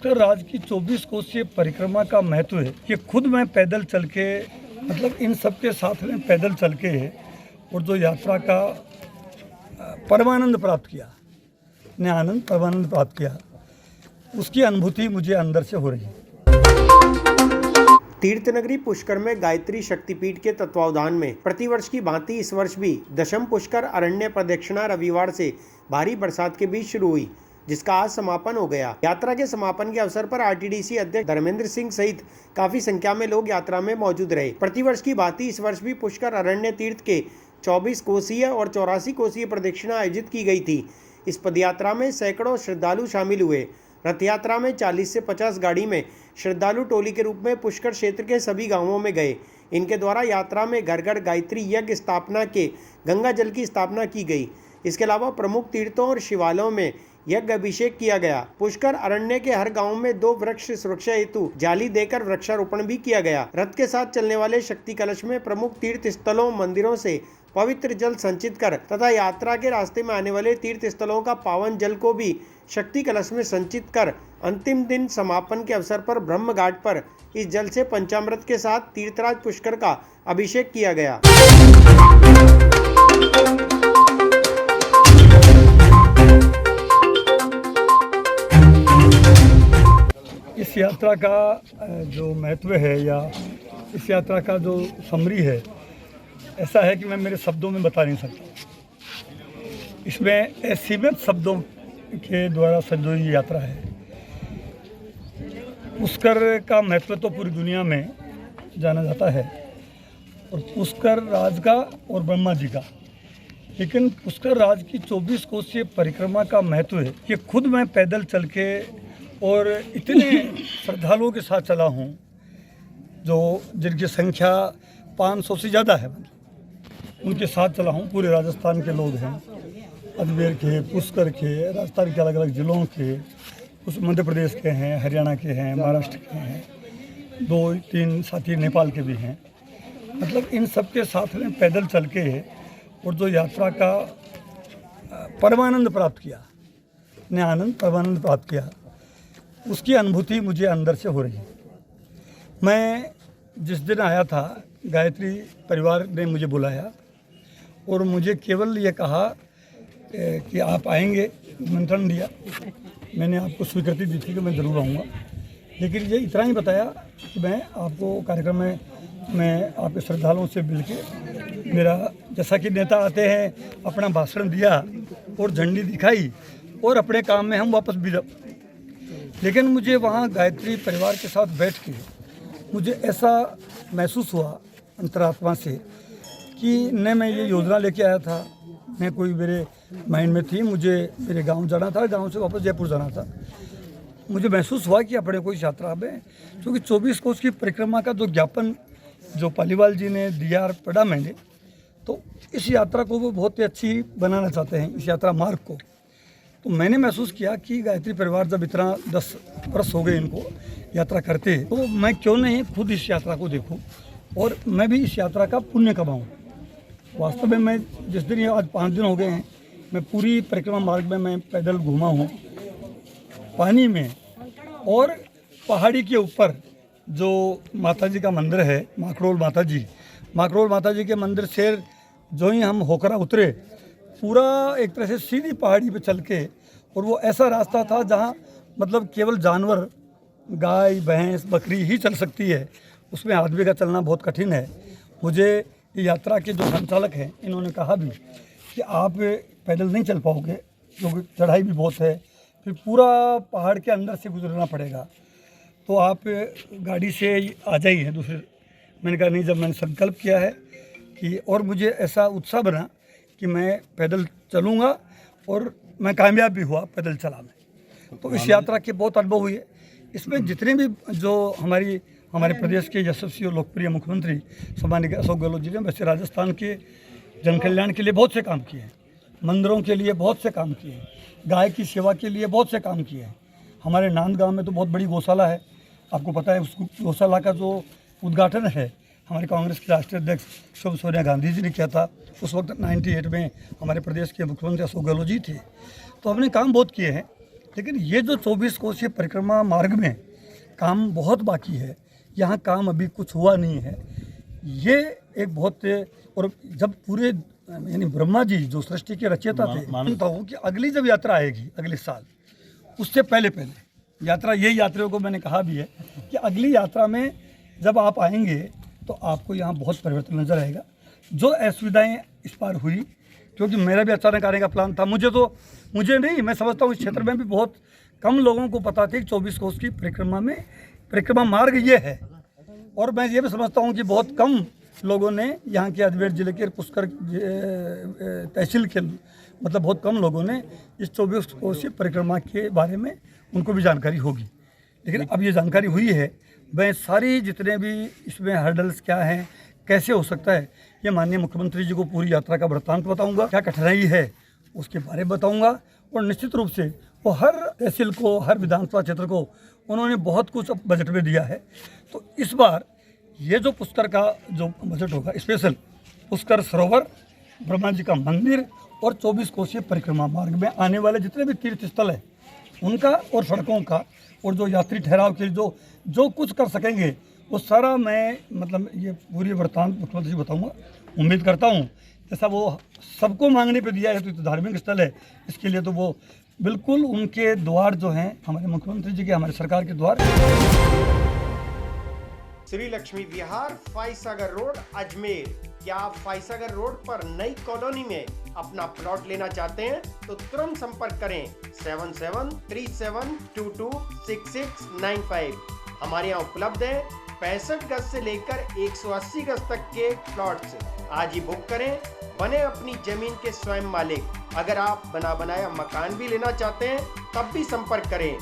पुष्कर राज की 24 कोसीय परिक्रमा का महत्व है। ये खुद मैं पैदल चल के, मतलब इन सब के साथ में पैदल चल के और जो यात्रा का परमानंद प्राप्त किया, आनंद परमानंद प्राप्त किया, उसकी अनुभूति मुझे अंदर से हो रही है। तीर्थनगरी पुष्कर में गायत्री शक्तिपीठ के तत्वावधान में प्रतिवर्ष की भांति इस वर्ष भी दशम पुष्कर अरण्य प्रदक्षिणा रविवार से भारी बरसात के बीच शुरू हुई, जिसका आज समापन हो गया। यात्रा के समापन के अवसर पर आरटीडीसी अध्यक्ष धर्मेंद्र सिंह सहित काफी संख्या में लोग यात्रा में मौजूद रहे। प्रतिवर्ष की भांति इस वर्ष भी पुष्कर अरण्य तीर्थ के 24 कोसीय और 84 कोसीय प्रदक्षिणा आयोजित की गई थी। इस पदयात्रा में सैकड़ों श्रद्धालु शामिल हुए। रथ यात्रा में 40 से 50 गाड़ी में श्रद्धालु टोली के रूप में पुष्कर क्षेत्र के सभी गांवों में गए। इनके द्वारा यात्रा में घर घर गायत्री यज्ञ स्थापना के गंगा जल की स्थापना की गई। इसके अलावा प्रमुख तीर्थों और शिवालयों में यज्ञ अभिषेक किया गया। पुष्कर अरण्य के हर गांव में 2 वृक्ष सुरक्षा हेतु जाली देकर वृक्षारोपण भी किया गया। रथ के साथ चलने वाले शक्ति कलश में प्रमुख तीर्थ स्थलों मंदिरों से पवित्र जल संचित कर तथा यात्रा के रास्ते में आने वाले तीर्थ स्थलों का पावन जल को भी शक्ति कलश में संचित कर अंतिम दिन समापन के अवसर पर ब्रह्म घाट पर इस जल से पंचामृत के साथ तीर्थराज पुष्कर का अभिषेक किया गया। इस यात्रा का जो महत्व है या इस यात्रा का जो समरी है, ऐसा है कि मैं मेरे शब्दों में बता नहीं सकता। इसमें सीमित शब्दों के द्वारा संजोई यात्रा है। पुष्कर का महत्व तो पूरी दुनिया में जाना जाता है, और पुष्कर राज का और ब्रह्मा जी का, लेकिन पुष्कर राज की 24 कोसीय परिक्रमा का महत्व है। ये खुद मैं पैदल चल के और इतने श्रद्धालुओं के साथ चला हूँ, जो जिनकी संख्या 500 से ज़्यादा है, उनके साथ चला हूँ। पूरे राजस्थान के लोग हैं, अजमेर के, पुष्कर के, राजस्थान के अलग अलग ज़िलों के, कुछ मध्य प्रदेश के हैं, हरियाणा के हैं, महाराष्ट्र के हैं, 2-3 साथी नेपाल के भी हैं। मतलब इन सब के साथ में पैदल चल के और जो यात्रा का परमानंद प्राप्त किया, आनंद परमानंद प्राप्त किया, उसकी अनुभूति मुझे अंदर से हो रही है। मैं जिस दिन आया था, गायत्री परिवार ने मुझे बुलाया और मुझे केवल ये कहा कि आप आएंगे, निमंत्रण दिया। मैंने आपको स्वीकृति दी थी कि मैं ज़रूर आऊँगा, लेकिन ये इतना ही बताया कि मैं आपको कार्यक्रम में मैं आपके श्रद्धालुओं से मिल के, मेरा जैसा कि नेता आते हैं, अपना भाषण दिया और झंडी दिखाई और अपने काम में हम वापस भी जाओ। लेकिन मुझे वहाँ गायत्री परिवार के साथ बैठ के मुझे ऐसा महसूस हुआ अंतरात्मा से कि न मैं ये योजना लेके आया था, न कोई मेरे माइंड में थी। मुझे मेरे गांव जाना था, गांव से वापस जयपुर जाना था। मुझे महसूस हुआ कि अपने कोई यात्रा में, क्योंकि 24 कोस की परिक्रमा का जो ज्ञापन जो पालीवाल जी ने दिया और पढ़ा मैंने, तो इस यात्रा को वो बहुत ही अच्छी बनाना चाहते हैं, इस यात्रा मार्ग को। तो मैंने महसूस किया कि गायत्री परिवार जब इतना 10 वर्ष हो गए इनको यात्रा करते, तो मैं क्यों नहीं खुद इस यात्रा को देखूं और मैं भी इस यात्रा का पुण्य कमाऊं। वास्तव में मैं जिस दिन, आज 5 दिन हो गए हैं, मैं पूरी परिक्रमा मार्ग में मैं पैदल घूमा हूं, पानी में और पहाड़ी के ऊपर जो माता जी का मंदिर है, माकड़ोल माता जी के मंदिर से जो ही हम होकरा उतरे, पूरा एक तरह से सीधी पहाड़ी पे चल के, और वो ऐसा रास्ता था जहाँ मतलब केवल जानवर, गाय, भैंस, बकरी ही चल सकती है, उसमें आदमी का चलना बहुत कठिन है। मुझे ये यात्रा के जो संचालक हैं, इन्होंने कहा भी कि आप पैदल नहीं चल पाओगे, क्योंकि चढ़ाई भी बहुत है, फिर पूरा पहाड़ के अंदर से गुजरना पड़ेगा, तो आप गाड़ी से आ जाइए दूसरे। मैंने कहा नहीं, जब मैंने संकल्प किया है कि, और मुझे ऐसा उत्साह बना कि मैं पैदल चलूँगा, और मैं कामयाब भी हुआ पैदल चला में। तो इस यात्रा के बहुत अनुभव हुए। इसमें जितने भी जो हमारे प्रदेश के यशस्वी और लोकप्रिय मुख्यमंत्री सम्माननीय अशोक गहलोत जी ने, वैसे राजस्थान के जन कल्याण के लिए बहुत से काम किए हैं, मंदिरों के लिए बहुत से काम किए हैं, गाय की सेवा के लिए बहुत से काम किए हैं। हमारे नांदगांव में तो बहुत बड़ी गौशाला है, आपको पता है। उस गौशाला का जो उद्घाटन है, हमारे कांग्रेस के राष्ट्रीय अध्यक्ष श्रीमती सोनिया गांधी जी ने किया था। उस वक्त 98 में हमारे प्रदेश के मुख्यमंत्री अशोक गहलोत जी थे। तो हमने काम बहुत किए हैं, लेकिन ये जो 24 कोसीय परिक्रमा मार्ग में काम बहुत बाकी है, यहाँ काम अभी कुछ हुआ नहीं है। ये एक बहुत, और जब पूरे यानी ब्रह्मा जी जो सृष्टि के रचयिता थे, मानता हूँ कि अगली जब यात्रा आएगी अगले साल, उससे पहले यात्रा, ये यात्रियों को मैंने कहा भी है कि अगली यात्रा में जब आप आएंगे तो आपको यहाँ बहुत परिवर्तन नजर आएगा। जो असुविधाएं इस बार हुई, क्योंकि मेरा भी अचानक आने का प्लान था, मुझे नहीं, मैं समझता हूँ इस क्षेत्र में भी बहुत कम लोगों को पता थी कि 24 कोस की परिक्रमा मार्ग ये है। और मैं ये भी समझता हूँ कि बहुत कम लोगों ने यहाँ के अजमेर जिले के पुष्कर तहसील के मतलब बहुत कम लोगों ने इस 24 कोसीय परिक्रमा के बारे में उनको भी जानकारी होगी। लेकिन अब ये जानकारी हुई है, मैं सारी जितने भी इसमें हर्डल्स क्या हैं, कैसे हो सकता है, ये माननीय मुख्यमंत्री जी को पूरी यात्रा का वृत्तांत बताऊंगा, क्या कठिनाई है उसके बारे में बताऊंगा। और निश्चित रूप से वो हर तहसील को, हर विधानसभा क्षेत्र को उन्होंने बहुत कुछ बजट में दिया है। तो इस बार ये जो पुष्कर का जो बजट होगा, स्पेशल पुष्कर सरोवर, ब्रह्मा जी का मंदिर और 24 कोसीय परिक्रमा मार्ग में आने वाले जितने भी तीर्थ स्थल है उनका और सड़कों का और जो यात्री ठहराव के लिए जो कुछ कर सकेंगे वो सारा मैं मतलब ये पूरी वृत्तांत मुख्यमंत्री जी बताऊंगा। उम्मीद करता हूँ जैसा वो सबको मांगने पे दिया है, तो धार्मिक स्थल है, इसके लिए तो वो बिल्कुल उनके द्वार जो हैं, हमारे मुख्यमंत्री जी के, हमारे सरकार के द्वार। श्री लक्ष्मी विहार, फाइसागर रोड, अजमेर। क्या आप फाइसागर रोड पर नई कॉलोनी में अपना प्लॉट लेना चाहते हैं तो तुरंत संपर्क करें 7737226695। हमारे यहाँ उपलब्ध है 65 गज से लेकर 180 गज तक के प्लॉट्स। आज ही बुक करें, बने अपनी जमीन के स्वयं मालिक। अगर आप बना बनाया मकान भी लेना चाहते हैं तब भी संपर्क करें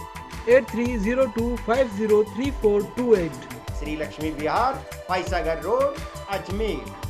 8302503428। श्री लक्ष्मी विहार, फाइसागर रोड, अजमेर।